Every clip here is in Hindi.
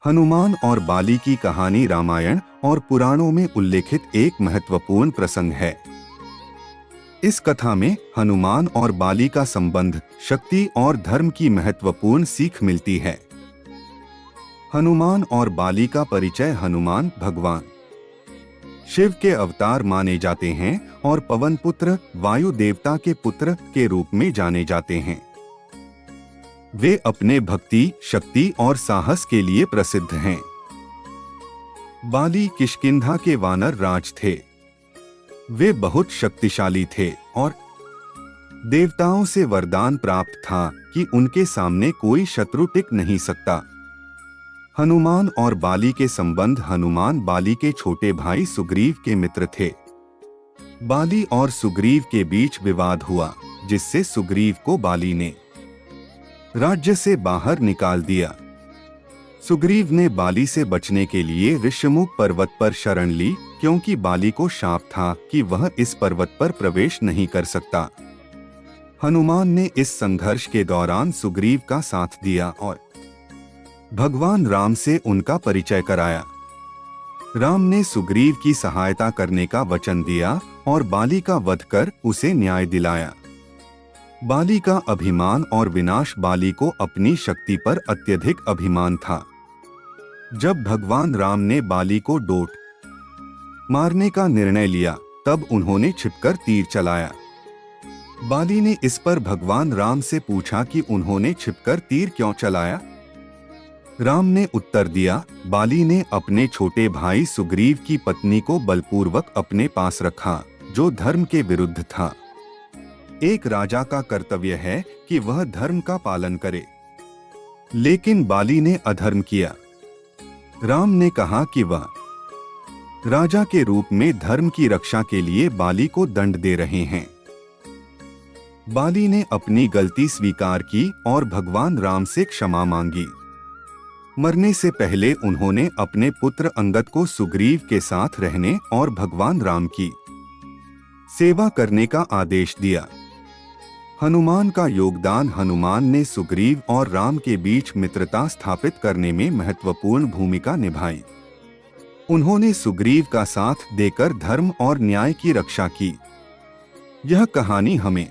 हनुमान और बाली की कहानी रामायण और पुराणों में उल्लेखित एक महत्वपूर्ण प्रसंग है। इस कथा में हनुमान और बाली का संबंध शक्ति और धर्म की महत्वपूर्ण सीख मिलती है। हनुमान और बाली का परिचय। हनुमान भगवान शिव के अवतार माने जाते हैं और पवन पुत्र वायु देवता के पुत्र के रूप में जाने जाते हैं। वे अपने भक्ति, शक्ति और साहस के लिए प्रसिद्ध हैं। बाली किष्किंधा के वानर राज थे। वे बहुत शक्तिशाली थे और देवताओं से वरदान प्राप्त था कि उनके सामने कोई शत्रु टिक नहीं सकता। हनुमान और बाली के संबंध। हनुमान बाली के छोटे भाई सुग्रीव के मित्र थे। बाली और सुग्रीव के बीच विवाद हुआ, जिससे सुग्रीव को बाली ने राज्य से बाहर निकाल दिया। सुग्रीव ने बाली से बचने के लिए ऋषमुख पर्वत पर शरण ली, क्योंकि बाली को शाप था कि वह इस पर्वत पर प्रवेश नहीं कर सकता। हनुमान ने इस संघर्ष के दौरान सुग्रीव का साथ दिया और भगवान राम से उनका परिचय कराया। राम ने सुग्रीव की सहायता करने का वचन दिया और बाली का वध कर उसे न्याय दिलाया। बाली का अभिमान और विनाश। बाली को अपनी शक्ति पर अत्यधिक अभिमान था। जब भगवान राम ने बाली को डोट मारने का निर्णय लिया, तब उन्होंने छिपकर तीर चलाया। बाली ने इस पर भगवान राम से पूछा कि उन्होंने छिपकर तीर क्यों चलाया। राम ने उत्तर दिया, बाली ने अपने छोटे भाई सुग्रीव की पत्नी को बलपूर्वक अपने पास रखा, जो धर्म के विरुद्ध था। एक राजा का कर्तव्य है कि वह धर्म का पालन करे, लेकिन बाली ने अधर्म किया। राम ने कहा कि वह राजा के रूप में धर्म की रक्षा के लिए बाली को दंड दे रहे हैं। बाली ने अपनी गलती स्वीकार की और भगवान राम से क्षमा मांगी। मरने से पहले उन्होंने अपने पुत्र अंगद को सुग्रीव के साथ रहने और भगवान राम की सेवा करने का आदेश दिया। हनुमान का योगदान। हनुमान ने सुग्रीव और राम के बीच मित्रता स्थापित करने में महत्वपूर्ण भूमिका निभाई। उन्होंने सुग्रीव का साथ देकर धर्म और न्याय की रक्षा की। यह कहानी हमें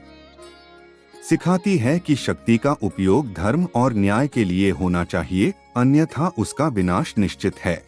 सिखाती है कि शक्ति का उपयोग धर्म और न्याय के लिए होना चाहिए, अन्यथा उसका विनाश निश्चित है।